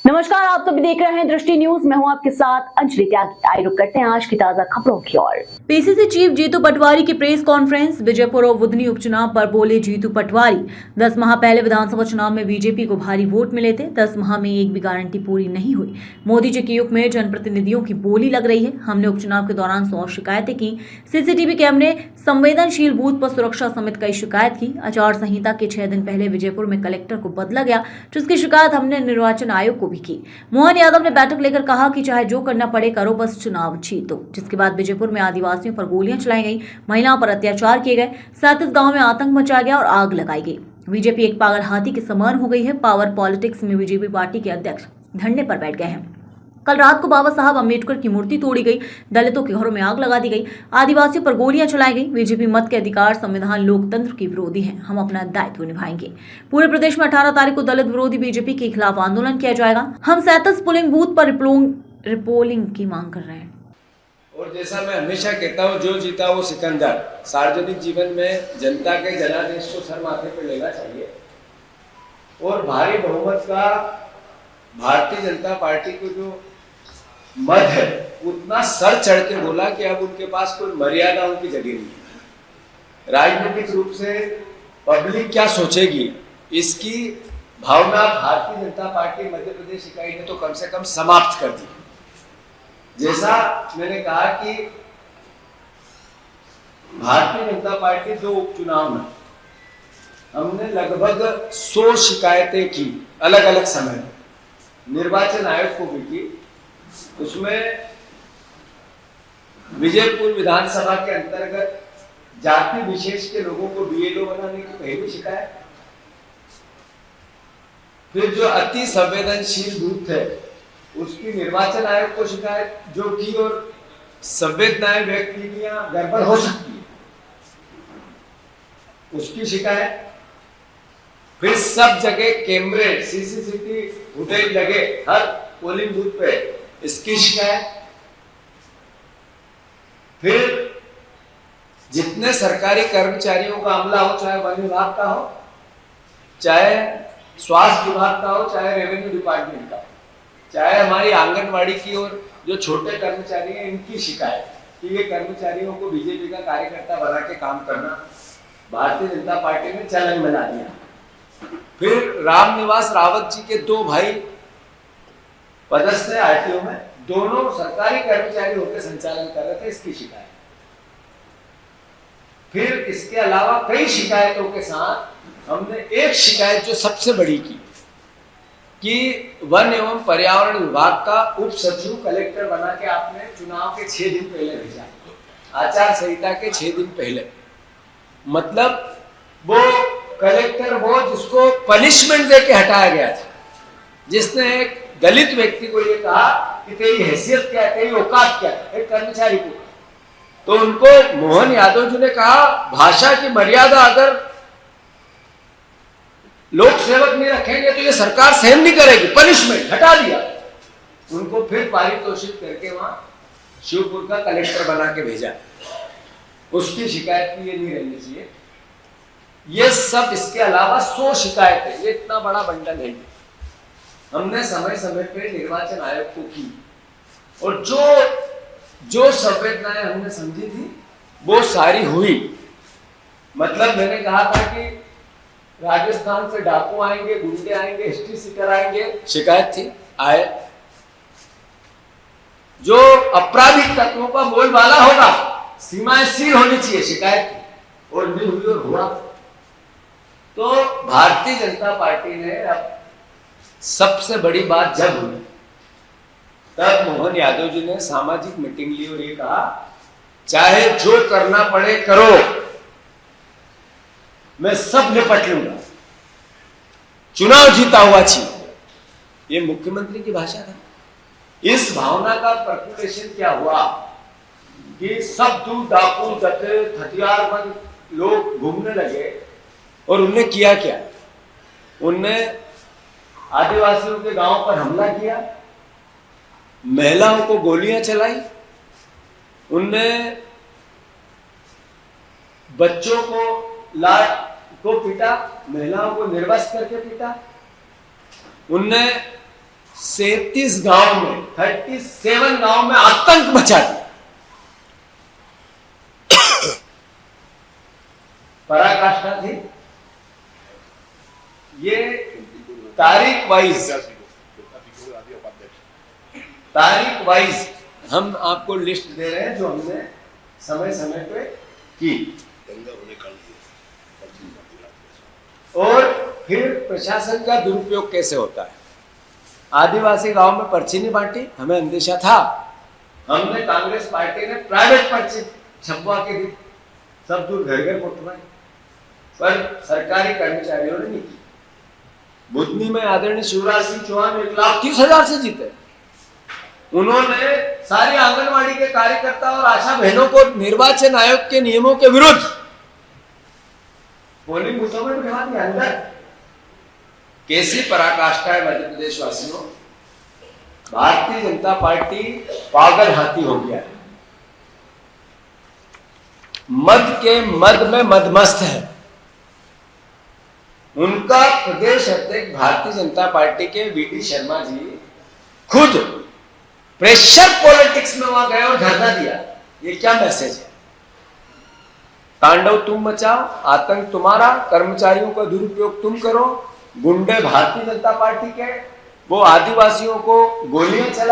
नमस्कार, आप सभी देख रहे हैं दृष्टि न्यूज। मैं हूं आपके साथ अंजलि त्यागी। आइए रुक करते हैं आज की ताजा खबरों की ओर। पीसीसी चीफ जीतू पटवारी की प्रेस कॉन्फ्रेंस। विजयपुर और बुधनी उपचुनाव पर बोले जीतू पटवारी। 10 माह पहले विधानसभा चुनाव में बीजेपी को भारी वोट मिले थे। 10 माह में एक भी गारंटी पूरी नहीं हुई। मोदी जी के युग में जनप्रतिनिधियों की बोली लग रही है। हमने उपचुनाव के दौरान 100 शिकायतें की। सीसीटीवी कैमरे, संवेदनशील बूथ पर सुरक्षा समेत कई शिकायत की। आचार संहिता के 6 दिन पहले विजयपुर में कलेक्टर को बदला गया, जिसकी शिकायत हमने निर्वाचन आयोग को भी की। मोहन यादव ने बैठक लेकर कहा कि चाहे जो करना पड़े करो, बस चुनाव जीतो। जिसके बाद विजयपुर में आदिवासियों पर गोलियां चलाई गई, महिलाओं पर अत्याचार किए गए, 37 गांव में आतंक मचा गया और आग लगाई गई। बीजेपी एक पागल हाथी के समान हो गई है। पावर पॉलिटिक्स में बीजेपी पार्टी के अध्यक्ष धरने पर बैठ गए हैं। कल रात को बाबा साहब अम्बेडकर की मूर्ति तोड़ी गई, दलितों के घरों में आग लगा दी गई, आदिवासियों पर गोलियां चलाई गई। बीजेपी मत के अधिकार, संविधान, लोकतंत्र की विरोधी है। हम अपना दायित्व निभाएंगे। पूरे प्रदेश में 18 तारीख को दलित विरोधी बीजेपी के खिलाफ आंदोलन किया जाएगा। हम 37 पोलिंग बूथ पर रिपोलिंग की मांग कर रहे हैं। और जैसा मैं हमेशा कहता हूँ, जो जीता वो सिकंदर। सार्वजनिक जीवन में जनता के जनादेश को सर माथे पर लेना चाहिए और भारी बहुमत का भारतीय जनता पार्टी को जो मत है उतना सर चढ़ के बोला कि अब उनके पास कोई मर्यादा, उनकी जगह नहीं है। राजनीतिक रूप से पब्लिक क्या सोचेगी, इसकी भावना भारतीय जनता पार्टी मध्य प्रदेश इकाई ने तो कम से कम समाप्त कर दी। जैसा मैंने कहा कि भारतीय जनता पार्टी 2 उपचुनाव में हमने लगभग 100 शिकायतें की, अलग अलग समय में। निर्वाचन आयोग को भी की। उसमें विजयपुर विधानसभा के अंतर्गत जाति विशेष के लोगों को बीएलओ बनाने की पहली शिकायत, फिर जो अति संवेदनशील बूथ है उसकी निर्वाचन आयोग को शिकायत जो की, और संवेदनाएं व्यक्त की गड़बड़ हो सकती है उसकी शिकायत, फिर सब जगह कैमरे, सीसीटीवी फुटेज लगे हर पोलिंग बूथ पे, इसकी शिकायत, फिर जितने सरकारी कर्मचारियों का अमला हो, चाहे वन विभाग का हो, चाहे स्वास्थ्य विभाग का हो, चाहे रेवेन्यू डिपार्टमेंट का, चाहे हमारी आंगनवाड़ी की और जो छोटे कर्मचारी हैं इनकी शिकायत कि ये कर्मचारियों को बीजेपी का कार्यकर्ता बना के काम करना भारतीय जनता पार्टी ने चलन बना दिया। फिर रामनिवास रावत जी के 2 भाई पदस्थ है आरटीओ में, दोनों सरकारी कर्मचारी होकर संचालन कर रहे थे, इसकी शिकायत। फिर इसके अलावा कई शिकायतों के साथ हमने एक शिकायत जो सबसे बड़ी की कि वन एवं पर्यावरण विभाग का उप सचिव कलेक्टर बना के आपने चुनाव के 6 दिन पहले भेजा, आचार संहिता के 6 दिन पहले। मतलब वो कलेक्टर वो जिसको पनिशमेंट देके हटाया गया था, जिसने एक दलित व्यक्ति को ये कहा कि तेरी हैसियत क्या है, तेरी औकात क्या है, एक कर्मचारी को। तो उनको मोहन यादव जी ने कहा भाषा की मर्यादा अगर लोक सेवक नहीं रखेंगे तो ये सरकार सहन नहीं करेगी, पनिशमेंट हटा दिया। उनको फिर पारितोषित करके वहां शिवपुर का कलेक्टर बना के भेजा। उसकी शिकायत भी ये नहीं रहनी चाहिए। ये सब, इसके अलावा 100 शिकायतें, ये इतना बड़ा बंडल है। हमने समय समय पे निर्वाचन आयोग को की और जो संवेदनाएं हमने समझी थी वो सारी हुई। मतलब मैंने कहा था कि राजस्थान से डाकू आएंगे, गुंडे आएंगे, हिस्ट्री सीटर आएंगे, शिकायत थी, आए। जो आपराधिक तत्वों का बोलबाला होगा, सीमाएं सील होनी चाहिए, शिकायत थी और भी हुई और हुआ। तो भारतीय जनता पार्टी ने अब सबसे बड़ी बात जब हुई तब मोहन यादव जी ने सामाजिक मीटिंग ली और ये कहा चाहे जो करना पड़े करो, मैं सब निपट लूंगा, चुनाव जीता हुआ चाहिए। ये मुख्यमंत्री की भाषा था। इस भावना का पर्कुलेशन क्या हुआ कि सब दूर डाकू, डकैत, हथियारबंद लोग घूमने लगे और उनने किया क्या? उनने आदिवासियों के गांव पर हमला किया, महिलाओं को गोलियां चलाई, उनने बच्चों को पीटा, महिलाओं को निर्वस्त्र करके पीटा, उनने 37 गांव में 37 गांव में आतंक मचा दिया। पराकाष्ठा थी। ये तारीख वाइज हम आपको लिस्ट दे रहे हैं जो हमने समय समय पे की। और फिर प्रशासन का दुरुपयोग कैसे होता है। आदिवासी गांव में पर्ची नहीं बांटी, हमें अंदेशा था। हमने कांग्रेस पार्टी ने प्राइवेट पर्ची छपवा के दी, सब दूर घर घर पहुंचवाए, पर सरकारी कर्मचारियों ने नहीं की। बुधनी में आदरणीय शिवराज सिंह चौहान 1,30,000 से जीते। उन्होंने सारी आंगनवाड़ी के कार्यकर्ता और आशा बहनों को निर्वाचन आयोग के नियमों के विरुद्ध पोलिंग बूथों में बिठा दिया अंदर। कैसी पराकाष्ठा है मध्य प्रदेश वासियों। भारतीय जनता पार्टी पागल हाथी हो गया है, मद के मद में मदमस्त है। उनका प्रदेश अध्यक्ष भारतीय जनता पार्टी के वीडी शर्मा जी खुद प्रेशर पॉलिटिक्स में वहां गए और धरना दिया। ये क्या मैसेज है। तांडव तुम मचाओ, आतंक तुम्हारा, कर्मचारियों का दुरुपयोग तुम करो। गुंडे भारतीय जनता पार्टी के, वो आदिवासियों को गोलियां चला